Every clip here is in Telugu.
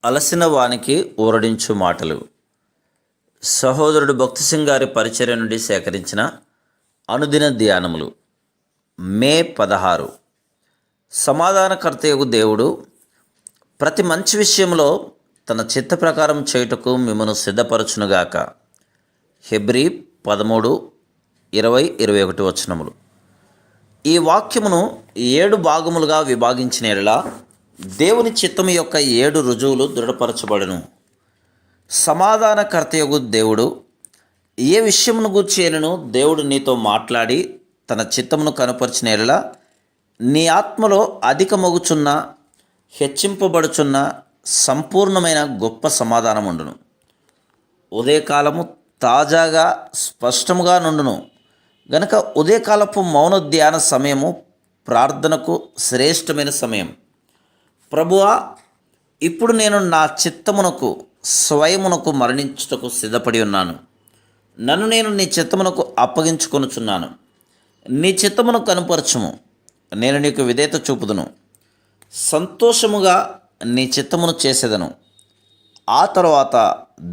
అలసిన వానికి ఊరడించు మాటలు. సహోదరుడు భక్తి సింగ్ గారి పరిచర్య నుండి సేకరించిన అనుదిన ధ్యానములు. మే 16. సమాధానకర్తయగు దేవుడు ప్రతి మంచి విషయంలో తన చిత్త ప్రకారం చేయుటకు మిమ్మను సిద్ధపరచునుగాక. హెబ్రీ 13:20-21 వచనములు. ఈ వాక్యమును 7 భాగములుగా విభాగించిన యెడల దేవుని చిత్తము యొక్క 7 రుజువులు దృఢపరచబడును. సమాధానకర్తయగు దేవుడు ఏ విషయమును గూర్చినను దేవుడు నీతో మాట్లాడి తన చిత్తమును కనుపరిచిన యెడల నీ ఆత్మలో అధికమగుచున్న, హెచ్చింపబడుచున్న సంపూర్ణమైన గొప్ప సమాధానం ఉండును. ఉదయకాలము తాజాగా స్పష్టముగా నుండును గనక ఉదయకాలపు మౌన ధ్యాన సమయము ప్రార్థనకు శ్రేష్టమైన సమయం. ప్రభువా, ఇప్పుడు నేను నా చిత్తమునకు స్వయమునకు మరణించుటకు సిద్ధపడి ఉన్నాను. నన్ను నేను నీ చిత్తమునకు అప్పగించుకొనుచున్నాను. నీ చిత్తమును కనుపరచుము, నేను నీకు విధేయత చూపుదును. సంతోషముగా నీ చిత్తమును చేసేదను. ఆ తర్వాత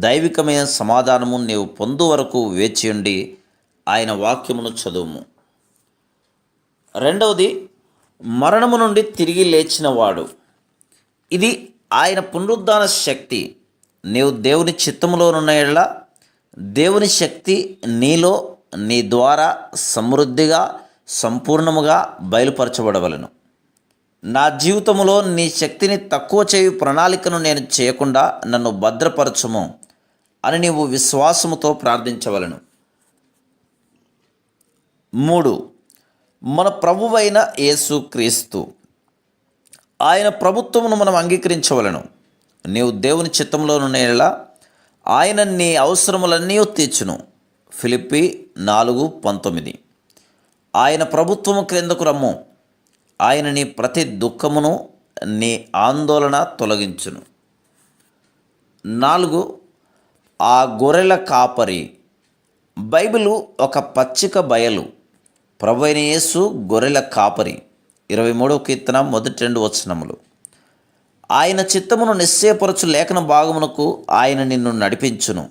దైవికమైన సమాధానము నీవు పొందు వరకు వేచియుండి ఆయన వాక్యమును చదువుము. రెండవది, మరణము నుండి తిరిగి లేచినవాడు. ఇది ఆయన పునరుద్ధాన శక్తి. నీవు దేవుని చిత్తములోనున్న యెడల దేవుని శక్తి నీలో, నీ ద్వారా సమృద్ధిగా, సంపూర్ణముగా బయలుపరచబడవలను. నా జీవితంలో నీ శక్తిని తక్కువ చేయు ప్రణాళికను నేను చేయకుండా నన్ను భద్రపరచుము అని నీవు విశ్వాసముతో ప్రార్థించవలను. 3. మన ప్రభువైన యేసు క్రీస్తు. ఆయన ప్రభుత్వమును మనం అంగీకరించవలను. నీవు దేవుని చిత్తంలోనున్న యెడల ఆయన నీ అవసరములన్నీ తీర్చును. ఫిలిప్పీ 4:19. ఆయన ప్రభుత్వము క్రిందకు రమ్ము. ఆయన నీ ప్రతి దుఃఖమును, నీ ఆందోళన తొలగించును. 4. ఆ గొర్రెల కాపరి. బైబిలు ఒక పచ్చిక బయలు. ప్రభువైన యేసు గొర్రెల కాపరి. 23వ కీర్తన 1-2 వచనములు. ఆయన చిత్తమును నిశ్చయపరచు లేఖన భాగమునకు ఆయన నిన్ను నడిపించును.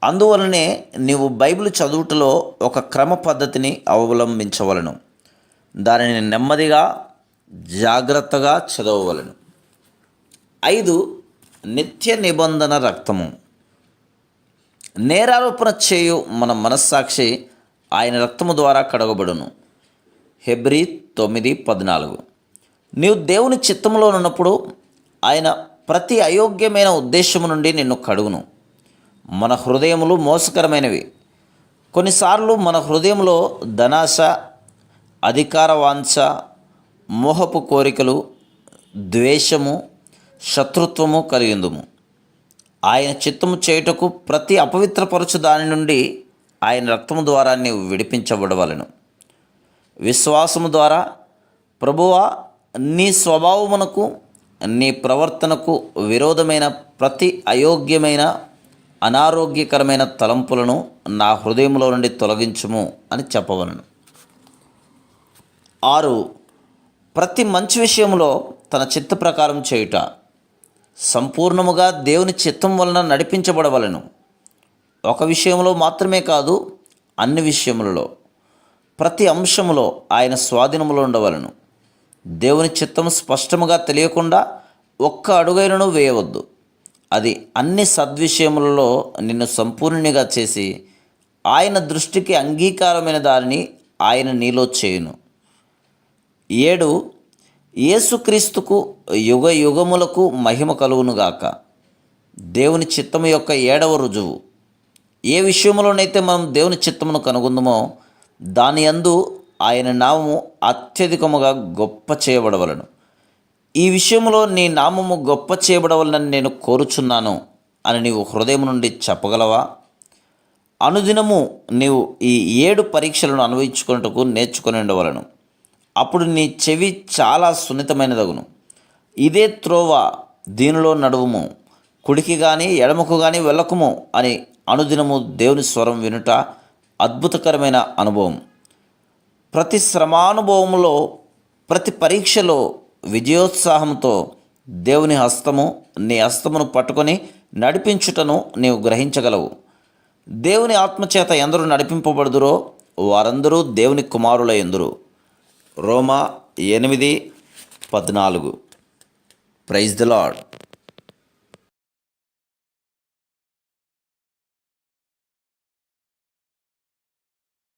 అందువలనే నీవు బైబిల్ చదువుటలో ఒక క్రమ పద్ధతిని అవలంబించవలను. దానిని నెమ్మదిగా, జాగ్రత్తగా చదవవలను. 5. నిత్య నిబంధన రక్తము. నేరారోపణ చేయు మన మనస్సాక్షి ఆయన రక్తము ద్వారా కడగబడును. హెబ్రీ 9:14. నీవు దేవుని చిత్తములో ఉన్నప్పుడు ఆయన ప్రతి అయోగ్యమైన ఉద్దేశము నుండి నిన్ను కడుగును. మన హృదయములు మోసకరమైనవి. కొన్నిసార్లు మన హృదయంలో ధనాశ, అధికార వాంఛ, మోహపు కోరికలు, ద్వేషము, శత్రుత్వము కలిగిందుము. ఆయన చిత్తము చేయుటకు ప్రతి అపవిత్రపరచు దాని నుండి ఆయన రక్తము ద్వారా నీవు విడిపించబడవలను. విశ్వాసము ద్వారా, ప్రభువా, నీ స్వభావమునకు, నీ ప్రవర్తనకు విరోధమైన ప్రతి అయోగ్యమైన, అనారోగ్యకరమైన తలంపులను నా హృదయంలో నుండి తొలగించుము అని చెప్పవలను. 6. ప్రతి మంచి విషయంలో తన చిత్త ప్రకారం చేయుట. సంపూర్ణముగా దేవుని చిత్తం వలన నడిపించబడవలను. ఒక విషయంలో మాత్రమే కాదు, అన్ని విషయములలో, ప్రతి అంశములో ఆయన స్వాధీనములో ఉండవలను. దేవుని చిత్తము స్పష్టముగా తెలియకుండా ఒక్క అడుగైనను వేయవద్దు. అది అన్ని సద్విషయములలో నిన్ను సంపూర్ణిగా చేసి ఆయన దృష్టికి అంగీకారమైన దానిని ఆయన నీలో చేయును. 7. యేసుక్రీస్తుకు యుగ యుగములకు మహిమ కలుగునుగాక. దేవుని చిత్తము యొక్క 7వ రుజువు. ఏ విషయంలోనైతే మనం దేవుని చిత్తమును కనుగొందుమో దాని యందు ఆయన నామము అత్యధికముగా గొప్ప చేయబడవలను. ఈ విషయంలో నీ నామము గొప్ప చేయబడవలనని నేను కోరుచున్నాను అని నీవు హృదయం నుండి చెప్పగలవా? అనుదినము నీవు ఈ 7 పరీక్షలను అనుభవించుకున్నట్టుకు నేర్చుకుని ఉండవలను. అప్పుడు నీ చెవి చాలా సున్నితమైనదగును. ఇదే త్రోవ, దీనిలో నడువుము, కుడికి కానీ ఎడమకు కానీ వెళ్ళకుము అని అనుదినము దేవుని స్వరం వినుట అద్భుతకరమైన అనుభవం. ప్రతి శ్రమానుభవములో, ప్రతి పరీక్షలో విజయోత్సాహంతో దేవుని హస్తము నీ హస్తమును పట్టుకొని నడిపించుటను నీవు గ్రహించగలవు. దేవుని ఆత్మచేత ఎందరూ నడిపింపబడుదురో వారందరూ దేవుని కుమారులయందురు. రోమా 8:14. Praise the lord.